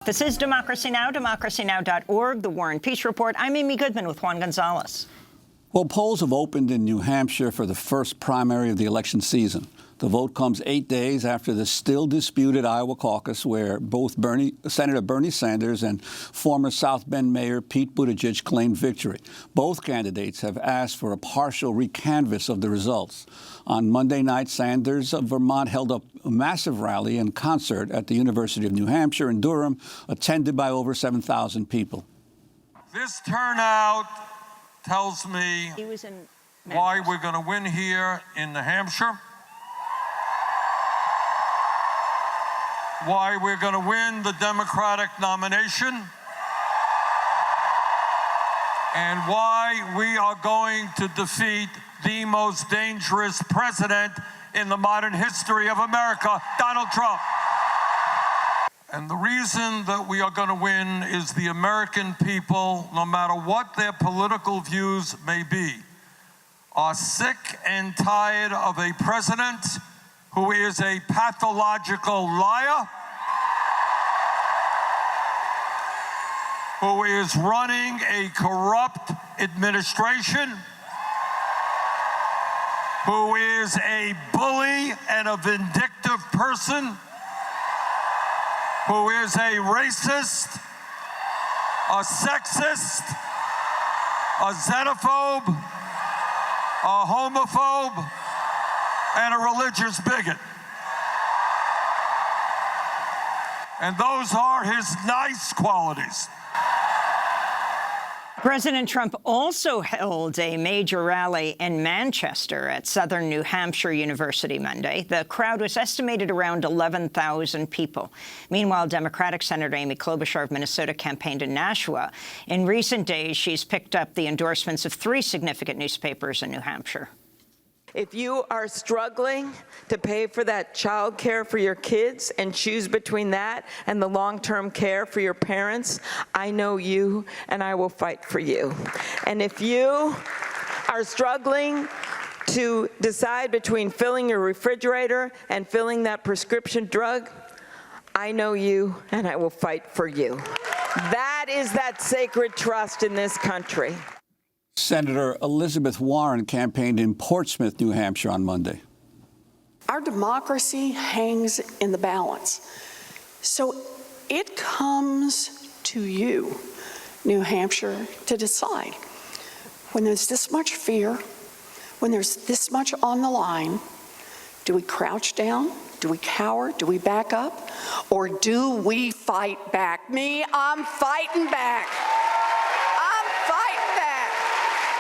This is Democracy Now!, democracynow.org, the War and Peace Report. I'm Amy Goodman with Juan Gonzalez. Well, polls have opened in New Hampshire for the first primary of the election season. The vote comes 8 days after the still disputed Iowa caucus, where both Senator Bernie Sanders and former South Bend Mayor Pete Buttigieg claimed victory. Both candidates have asked for a partial recanvass of the results. On Monday night, Sanders of Vermont held a massive rally and concert at the University of New Hampshire in Durham, attended by over 7,000 people. This turnout tells me why we're going to win here in New Hampshire, why we're going to win the Democratic nomination, and why we are going to defeat the most dangerous president in the modern history of America, Donald Trump. And the reason that we are going to win is the American people, no matter what their political views may be, are sick and tired of a president who is a pathological liar, who is running a corrupt administration, who is a bully and a vindictive person, who is a racist, a sexist, a xenophobe, a homophobe, and a religious bigot. And those are his nice qualities. President Trump also held a major rally in Manchester at Southern New Hampshire University Monday. The crowd was estimated around 11,000 people. Meanwhile, Democratic Senator Amy Klobuchar of Minnesota campaigned in Nashua. In recent days, she's picked up the endorsements of 3 significant newspapers in New Hampshire. If you are struggling to pay for that child care for your kids and choose between that and the long-term care for your parents, I know you and I will fight for you. And if you are struggling to decide between filling your refrigerator and filling that prescription drug, I know you and I will fight for you. That is that sacred trust in this country. Senator Elizabeth Warren campaigned in Portsmouth, New Hampshire on Monday. Our democracy hangs in the balance. So it comes to you, New Hampshire, to decide. When there's this much fear, when there's this much on the line, do we crouch down? Do we cower? Do we back up? Or do we fight back? Me, I'm fighting back.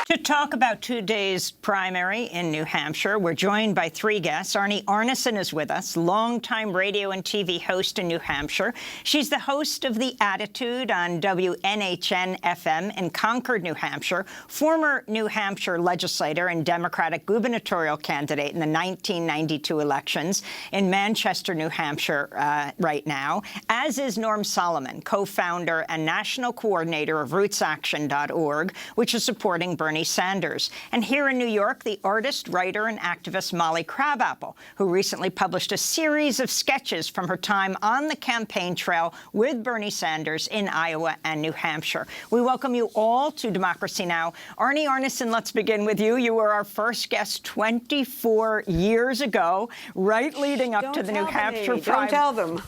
To talk about today's primary in New Hampshire, we're joined by 3 guests. Arnie Arnesen is with us, longtime radio and TV host in New Hampshire. She's the host of The Attitude on WNHN-FM in Concord, New Hampshire, former New Hampshire legislator and Democratic gubernatorial candidate in the 1992 elections in Manchester, New Hampshire right now, as is Norm Solomon, co-founder and national coordinator of RootsAction.org, which is supporting Bernie Sanders. And here in New York, the artist, writer, and activist Molly Crabapple, who recently published a series of sketches from her time on the campaign trail with Bernie Sanders in Iowa and New Hampshire. We welcome you all to Democracy Now! Arnie Arnesen, let's begin with you. You were our first guest 24 years ago, right leading up to the New Hampshire primary. Don't tell them.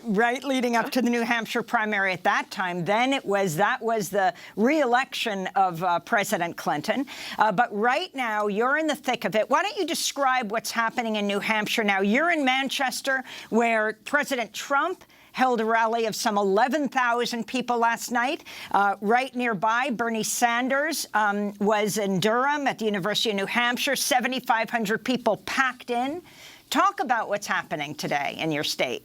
Right leading up to the New Hampshire primary at that time. Then that was the re-election of President Clinton. But right now, you're in the thick of it. Why don't you describe what's happening in New Hampshire now? You're in Manchester, where President Trump held a rally of some 11,000 people last night. Right nearby, Bernie Sanders was in Durham at the University of New Hampshire, 7,500 people packed in. Talk about what's happening today in your state.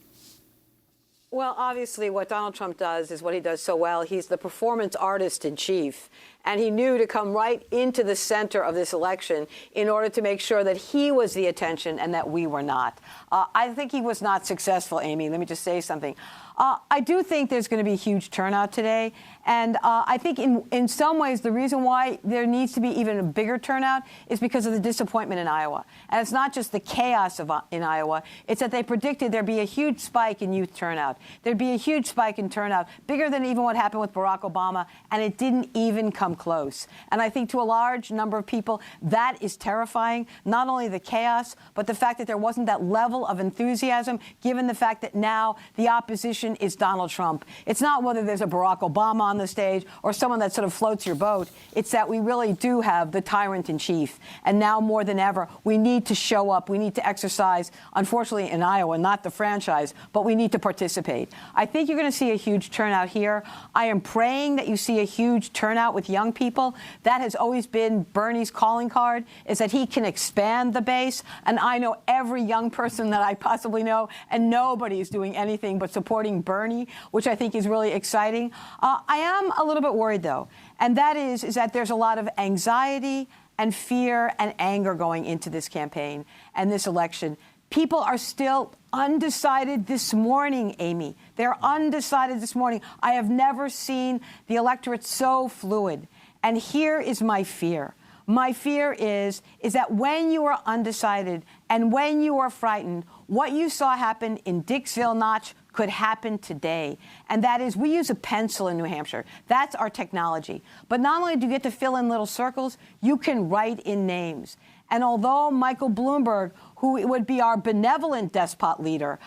Well, obviously, what Donald Trump does is what he does so well. He's the performance artist in chief. And he knew to come right into the center of this election in order to make sure that he was the attention and that we were not. I think he was not successful, Amy. Let me just say something. I do think there's going to be a huge turnout today. And I think in some ways the reason why there needs to be even a bigger turnout is because of the disappointment in Iowa. And it's not just the chaos in Iowa. It's that they predicted there'd be a huge spike in youth turnout. There'd be a huge spike in turnout, bigger than even what happened with Barack Obama. And it didn't even come close. And I think to a large number of people, that is terrifying. Not only the chaos, but the fact that there wasn't that level of enthusiasm, given the fact that now the opposition is Donald Trump. It's not whether there's a Barack Obama on the stage or someone that sort of floats your boat. It's that we really do have the tyrant in chief. And now more than ever, we need to show up. We need to exercise, unfortunately in Iowa, not the franchise, but we need to participate. I think you're going to see a huge turnout here. I am praying that you see a huge turnout with young people. That has always been Bernie's calling card, is that he can expand the base. And I know every young person that I possibly know, and nobody is doing anything but supporting Bernie, which I think is really exciting. I am a little bit worried, though, and that is that there's a lot of anxiety and fear and anger going into this campaign and this election. People are still undecided this morning, Amy. They're undecided this morning. I have never seen the electorate so fluid. And here is my fear. My fear is that when you are undecided and when you are frightened, what you saw happen in Dixville Notch could happen today. And that is, we use a pencil in New Hampshire. That's our technology. But not only do you get to fill in little circles, you can write in names. And although Michael Bloomberg, who would be our benevolent despot leader,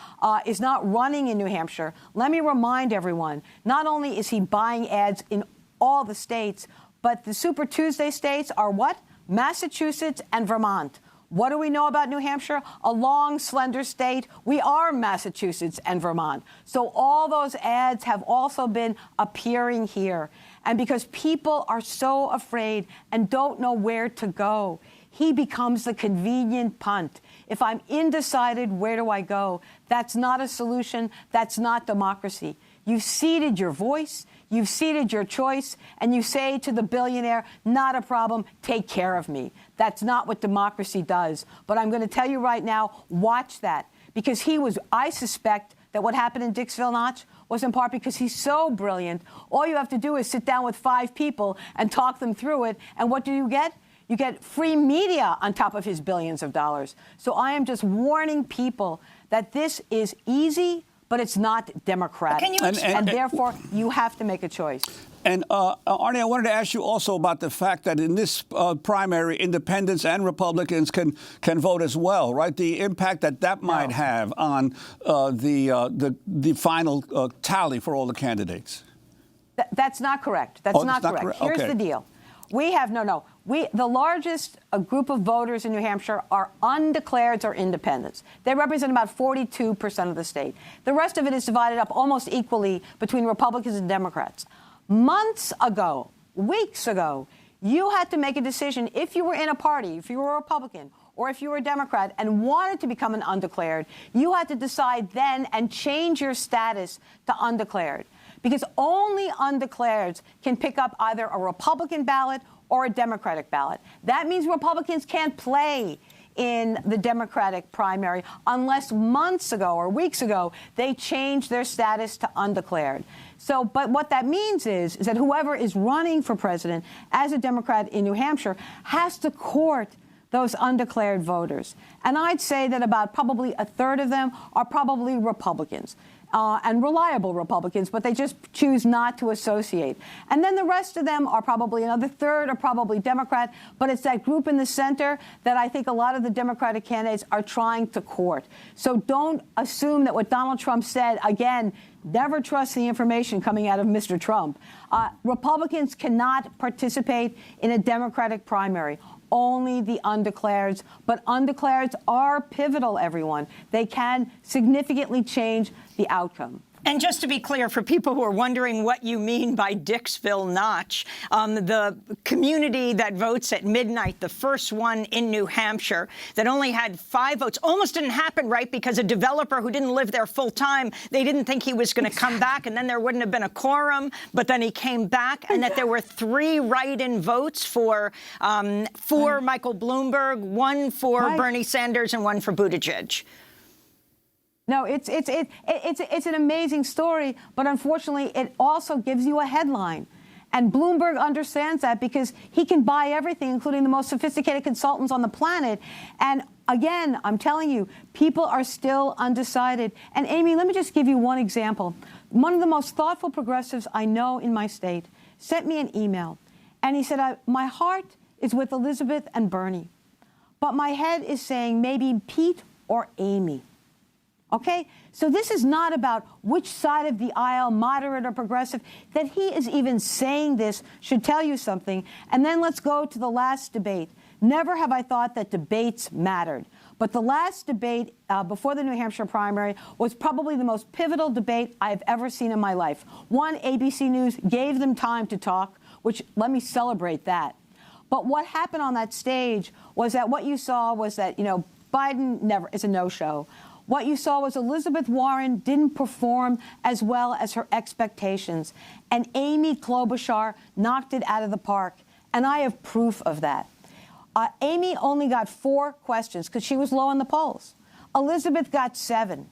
is not running in New Hampshire, let me remind everyone, not only is he buying ads in all the states, but the Super Tuesday states are what? Massachusetts and Vermont. What do we know about New Hampshire? A long, slender state. We are Massachusetts and Vermont. So all those ads have also been appearing here. And because people are so afraid and don't know where to go, he becomes the convenient punt. If I'm undecided, where do I go? That's not a solution. That's not democracy. You've ceded your voice, you've ceded your choice, and you say to the billionaire, not a problem, take care of me. That's not what democracy does. But I'm going to tell you right now, watch that. Because I suspect that what happened in Dixville Notch was in part because he's so brilliant. All you have to do is sit down with 5 people and talk them through it. And what do you get? You get free media on top of his billions of dollars. So I am just warning people that this is easy, but it's not democratic. And therefore, you have to make a choice. And Arnie, I wanted to ask you also about the fact that in this primary, independents and Republicans can vote as well, right? The impact that might have on the final tally for all the candidates. That's not correct. That's not correct. Here's the deal. We have the largest group of voters in New Hampshire are undeclareds or independents. They represent about 42% of the state. The rest of it is divided up almost equally between Republicans and Democrats. Months ago, weeks ago, you had to make a decision if you were in a party, if you were a Republican, or if you were a Democrat and wanted to become an undeclared, you had to decide then and change your status to undeclared. Because only undeclareds can pick up either a Republican ballot or a Democratic ballot. That means Republicans can't play in the Democratic primary unless months ago or weeks ago they changed their status to undeclared. But what that means is that whoever is running for president as a Democrat in New Hampshire has to court those undeclared voters. And I'd say that about probably a third of them are probably Republicans. And reliable Republicans, but they just choose not to associate. And then the rest of them are probably another third are probably Democrat, but it's that group in the center that I think a lot of the Democratic candidates are trying to court. So don't assume that what Donald Trump said, again, never trust the information coming out of Mr. Trump. Republicans cannot participate in a Democratic primary. Only the undeclareds. But undeclareds are pivotal, everyone. They can significantly change the outcome. And just to be clear, for people who are wondering what you mean by Dixville Notch, the community that votes at midnight, the first one in New Hampshire, that only had 5 votes, almost didn't happen, right? Because a developer who didn't live there full time, they didn't think he was going to come back, and then there wouldn't have been a quorum, but then he came back, and that there were 3 write-in votes for Michael Bloomberg, 1 for Bernie Sanders, and 1 for Buttigieg. No, it's an amazing story, but unfortunately, it also gives you a headline. And Bloomberg understands that because he can buy everything, including the most sophisticated consultants on the planet. And again, I'm telling you, people are still undecided. And Amy, let me just give you one example. One of the most thoughtful progressives I know in my state sent me an email. And he said, my heart is with Elizabeth and Bernie, but my head is saying maybe Pete or Amy. Okay? So this is not about which side of the aisle, moderate or progressive. That he is even saying this should tell you something. And then let's go to the last debate. Never have I thought that debates mattered. But the last debate before the New Hampshire primary was probably the most pivotal debate I've ever seen in my life. One, ABC News gave them time to talk, which let me celebrate that. But what happened on that stage was that what you saw was that, Biden never is a no-show. What you saw was Elizabeth Warren didn't perform as well as her expectations. And Amy Klobuchar knocked it out of the park. And I have proof of that. Amy only got 4 questions because she was low in the polls. Elizabeth got 7.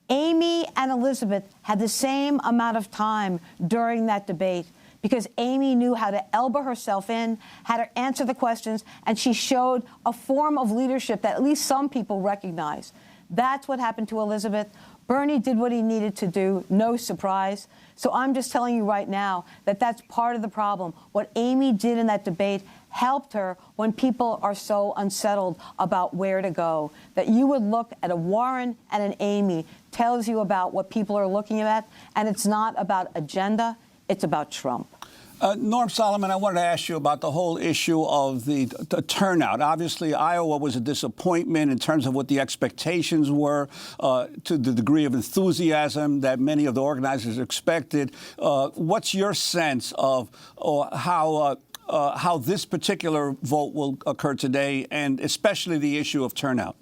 Amy and Elizabeth had the same amount of time during that debate because Amy knew how to elbow herself in, how to answer the questions, and she showed a form of leadership that at least some people recognize. That's what happened to Elizabeth. Bernie did what he needed to do, no surprise. So I'm just telling you right now that that's part of the problem. What Amy did in that debate helped her when people are so unsettled about where to go. That you would look at a Warren and an Amy tells you about what people are looking at, and it's not about agenda, it's about Trump. Norm Solomon, I wanted to ask you about the whole issue of the turnout. Obviously, Iowa was a disappointment in terms of what the expectations were, to the degree of enthusiasm that many of the organizers expected. What's your sense of how this particular vote will occur today, and especially the issue of turnout?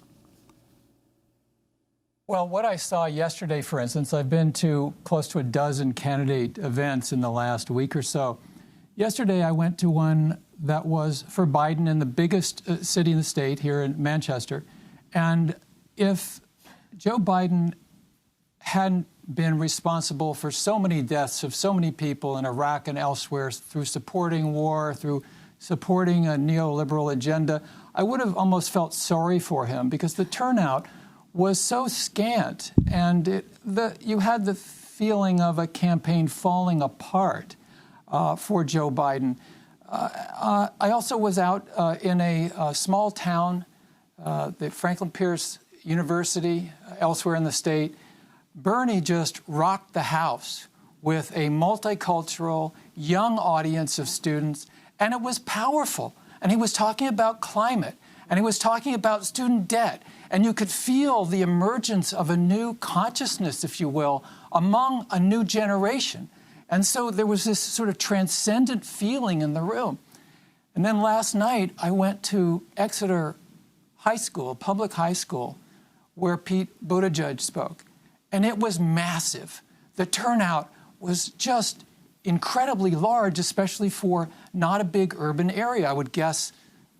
Well, what I saw yesterday, for instance, I've been to close to a dozen candidate events in the last week or so. Yesterday, I went to one that was for Biden in the biggest city in the state, here in Manchester. And if Joe Biden hadn't been responsible for so many deaths of so many people in Iraq and elsewhere through supporting war, through supporting a neoliberal agenda, I would have almost felt sorry for him because the turnout was so scant, and you had the feeling of a campaign falling apart for Joe Biden. I also was out in a small town, the Franklin Pierce University, elsewhere in the state. Bernie just rocked the house with a multicultural, young audience of students, and it was powerful. And he was talking about climate, and he was talking about student debt, and you could feel the emergence of a new consciousness, if you will, among a new generation. And so there was this sort of transcendent feeling in the room. And then last night, I went to Exeter High School, public high school, where Pete Buttigieg spoke. And it was massive. The turnout was just incredibly large, especially for not a big urban area. I would guess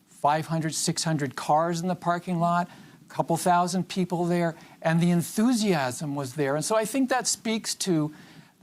500, 600 cars in the parking lot, a couple thousand people there, and the enthusiasm was there. And so I think that speaks to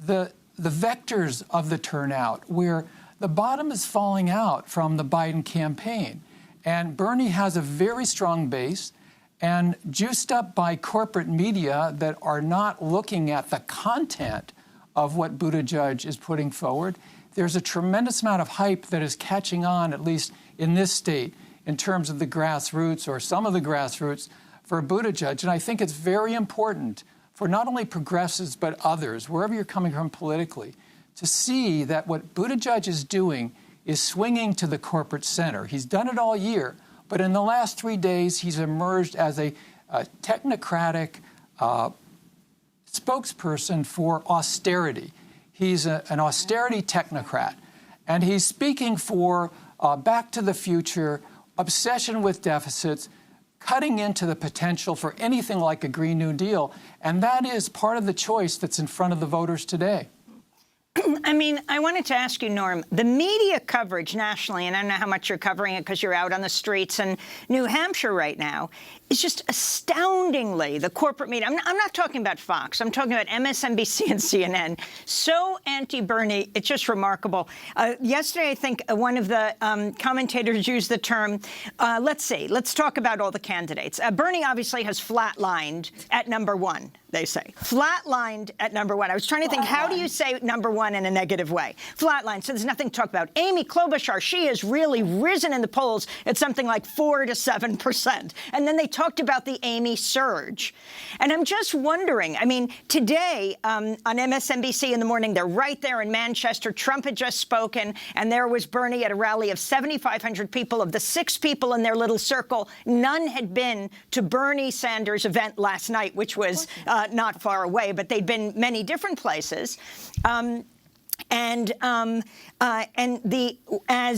the vectors of the turnout, where the bottom is falling out from the Biden campaign. And Bernie has a very strong base, and juiced up by corporate media that are not looking at the content of what Buttigieg is putting forward. There's a tremendous amount of hype that is catching on, at least in this state, in terms of the grassroots, or some of the grassroots, for Buttigieg. And I think it's very important for not only progressives but others, wherever you're coming from politically, to see that what Buttigieg is doing is swinging to the corporate center. He's done it all year, but in the last 3 days, he's emerged as a technocratic, spokesperson for austerity. He's an austerity technocrat, and he's speaking for back to the future, obsession with deficits, cutting into the potential for anything like a Green New Deal. And that is part of the choice that's in front of the voters today. I mean, I wanted to ask you, Norm, the media coverage nationally, and I don't know how much you're covering it because you're out on the streets in New Hampshire right now, is just astoundingly, the corporate media, I'm not talking about Fox, I'm talking about MSNBC and CNN, so anti-Bernie, it's just remarkable. Yesterday, I think one of the commentators used the term, let's talk about all the candidates. Bernie obviously has flatlined at #1. They say. Flatlined at #1. I was trying to think, how do you say #1 in a negative way? Flatlined, so there's nothing to talk about. Amy Klobuchar, she has really risen in the polls at something like 4 to 7%. And then they talked about the Amy surge. And I'm just wondering, I mean, today on MSNBC in the morning, they're right there in Manchester. Trump had just spoken, and there was Bernie at a rally of 7,500 people. Of the 6 people in their little circle, none had been to Bernie Sanders' event last night, which was not far away, but they'd been many different places. As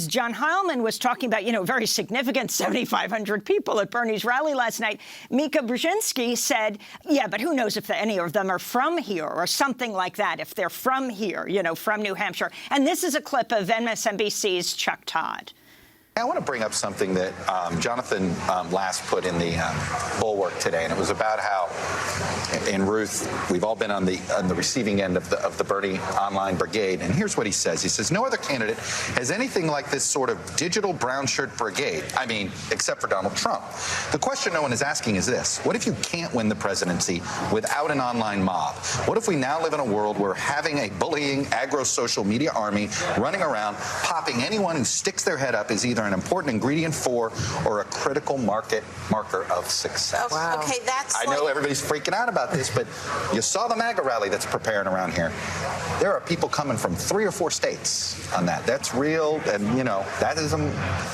John Heilman was talking about, very significant 7,500 people at Bernie's rally last night, Mika Brzezinski said, yeah, but who knows if any of them are from here or something like that, if they're from here, from New Hampshire. And this is a clip of MSNBC's Chuck Todd. I want to bring up something that Jonathan last put in the bulwark today, and it was about how, in Ruth, we've all been on the receiving end of the Bernie online brigade. And here's what he says. He says, no other candidate has anything like this sort of digital brown shirt brigade. I mean, except for Donald Trump. The question no one is asking is this. What if you can't win the presidency without an online mob? What if we now live in a world where having a bullying agro-social media army running around, popping anyone who sticks their head up is either an important ingredient for or a critical marker of success? Wow. Okay, I know everybody's freaking out about this, but you saw the MAGA rally that's preparing around here. There are people coming from 3 or 4 states on that. That's real, and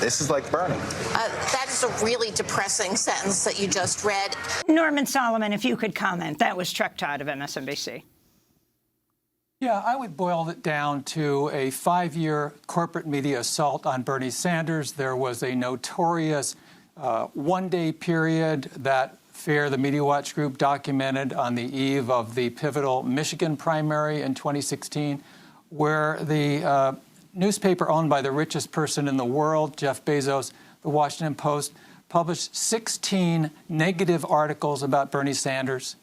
this is like Bernie. That is a really depressing sentence that you just read. Norman Solomon, if you could comment. That was Chuck Todd of MSNBC. Yeah, I would boil it down to a 5-year corporate media assault on Bernie Sanders. There was a notorious one-day period that FAIR, the Media Watch Group, documented on the eve of the pivotal Michigan primary in 2016, where the newspaper owned by the richest person in the world, Jeff Bezos, the Washington Post, published 16 negative articles about Bernie Sanders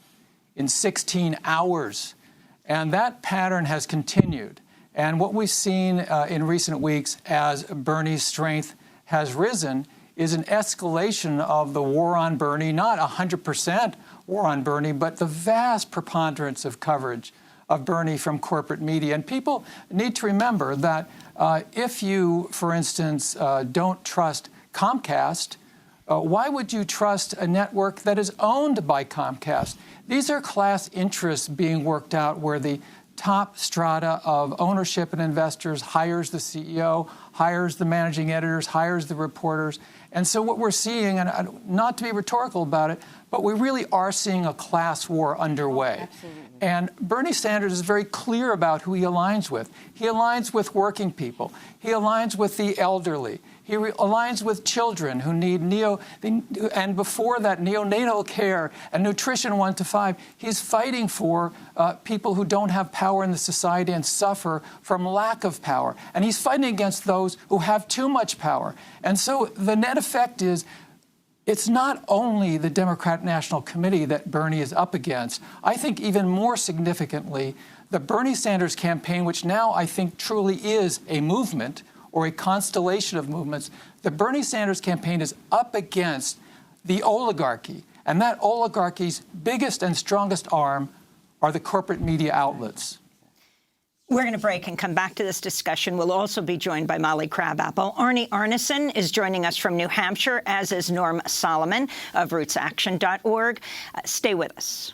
in 16 hours. And that pattern has continued. And what we've seen in recent weeks as Bernie's strength has risen is an escalation of the war on Bernie, not 100% war on Bernie, but the vast preponderance of coverage of Bernie from corporate media. And people need to remember that if you, for instance, don't trust Comcast, why would you trust a network that is owned by Comcast? These are class interests being worked out where the top strata of ownership and investors hires the CEO, hires the managing editors, hires the reporters. And so what we're seeing, and not to be rhetorical about it, but we really are seeing a class war underway. And Bernie Sanders is very clear about who he aligns with. He aligns with working people. He aligns with the elderly. He aligns with children who need and before that, neonatal care and nutrition 1 to 5. He's fighting for people who don't have power in the society and suffer from lack of power. And he's fighting against those who have too much power. And so the net effect is it's not only the Democratic National Committee that Bernie is up against. I think even more significantly, the Bernie Sanders campaign, which now I think truly is a movement or a constellation of movements, the Bernie Sanders campaign is up against the oligarchy. And that oligarchy's biggest and strongest arm are the corporate media outlets. We're going to break and come back to this discussion. We'll also be joined by Molly Crabapple. Arnie Arnesen is joining us from New Hampshire, as is Norm Solomon of RootsAction.org. Stay with us.